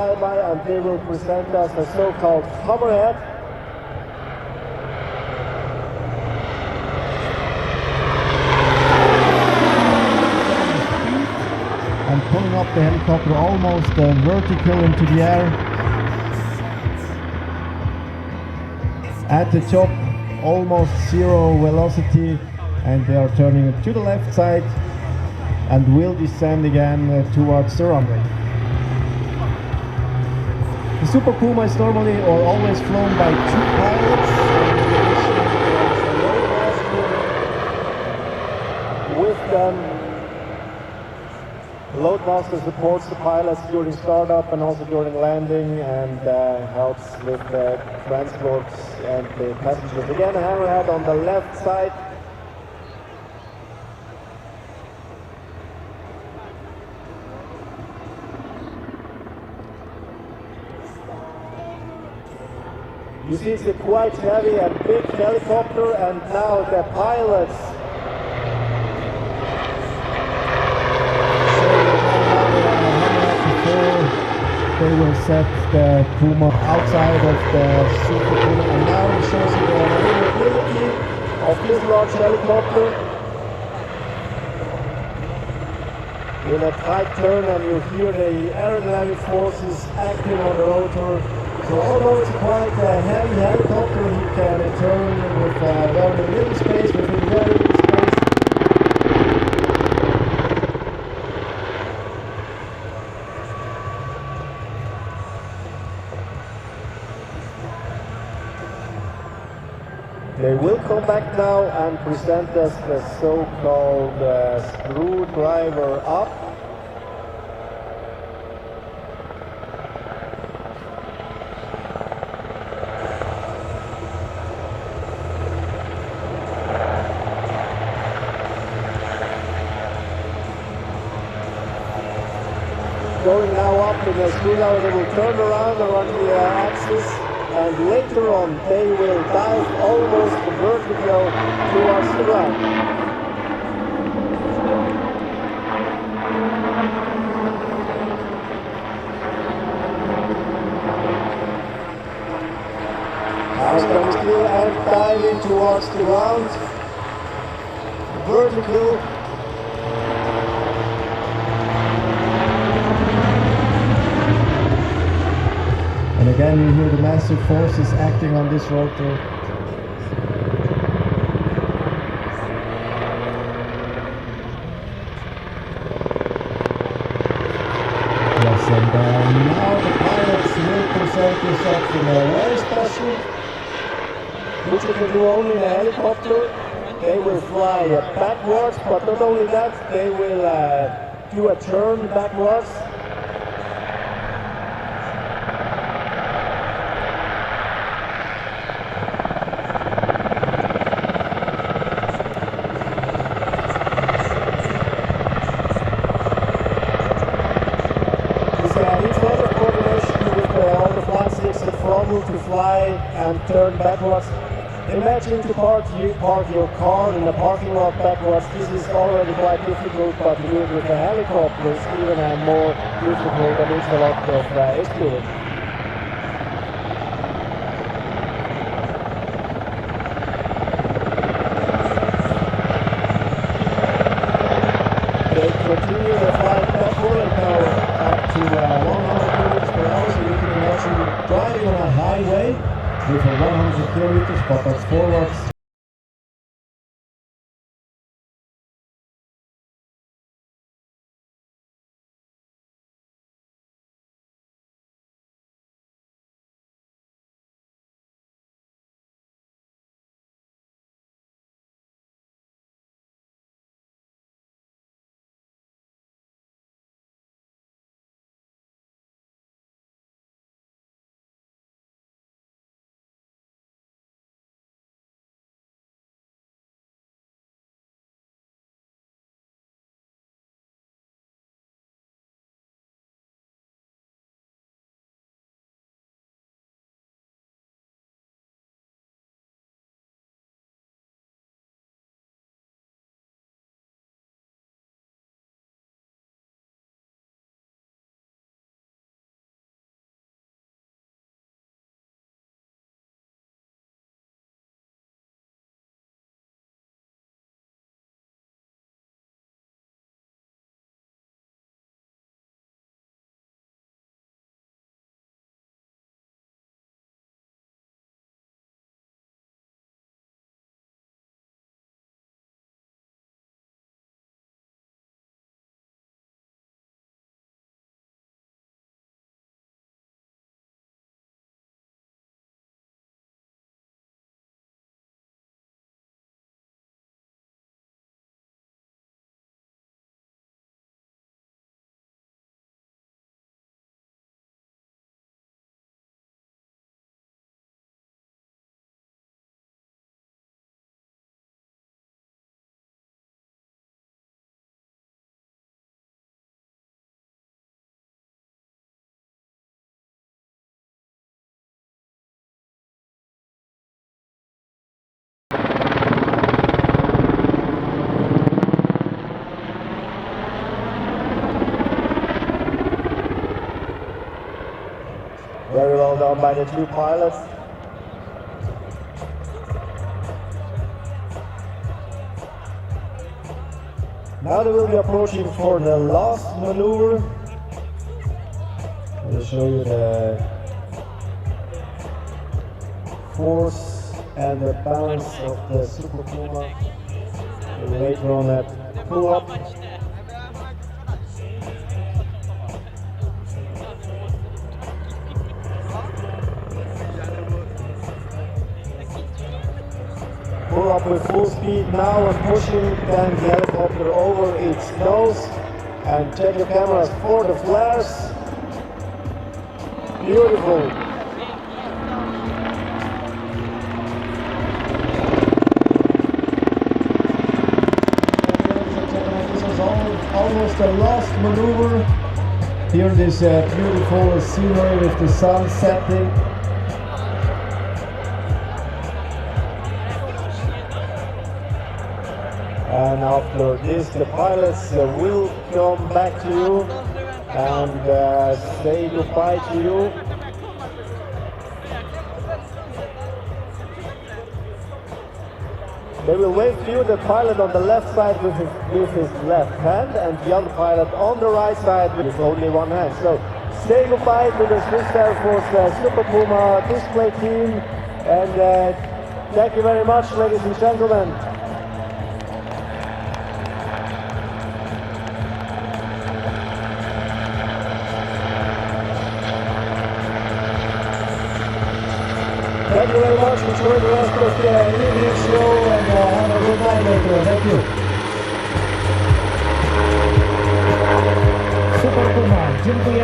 And they will present us the so-called hammerhead. And pulling up the helicopter almost vertical into the air. At the top, almost zero velocity, and they are turning to the left side and will descend again towards the runway. The Super Puma is normally or always flown by two pilots. With them, the loadmaster supports the pilots during startup and also during landing, and helps with the transport and the passengers. Again, a hammerhead on the left side. You see, it's a quite heavy and big helicopter, and now the pilots they will set the Puma outside of the Super Puma, and now it shows you the maneuverability of this large helicopter in a tight turn, and you hear the aerodynamic forces acting on the rotor. So although it's quite a heavy helicopter, he can turn with very little space, within very little space. They will come back now and present us the so-called screwdriver up. Going now up in the screwdriver, they will turn around the axis, and later on they will dive almost vertical towards the ground. Now stand still and diving towards the ground, vertical. And again, you hear the massive forces acting on this rotor. Yes, and now the pilots will present themselves in a very special, which they can do only in a helicopter. They will fly backwards, but not only that, they will do a turn backwards. To fly and turn backwards. Imagine to park your car in a parking lot backwards. This is already quite difficult, but to do it with a helicopter is even more difficult, and it's a lot of experience. They continue the flight backward and now up to 100 kilometers per hour, so you can imagine driving on a highway with 100 kilometers, but that's forwards. Very well done by the two pilots. Now they will be approaching for the last maneuver. I will show you the force and the balance of the Super Puma. And later on that pull up. Pull up with full speed now and pushing then the helicopter over its nose. And check your cameras for the flares. Beautiful. This was almost the last maneuver. Here this beautiful scenery with the sun setting. And after this, the pilots will come back to you and say goodbye to you. They will wave to you, the pilot on the left side with his left hand and the other pilot on the right side with only one hand. So say goodbye to the Swiss Air Force Super Puma display team, and thank you very much, ladies and gentlemen. Thank you very much. Enjoy the rest of the evening show and have a good night later. Thank you. Super Puma, dziękujemy.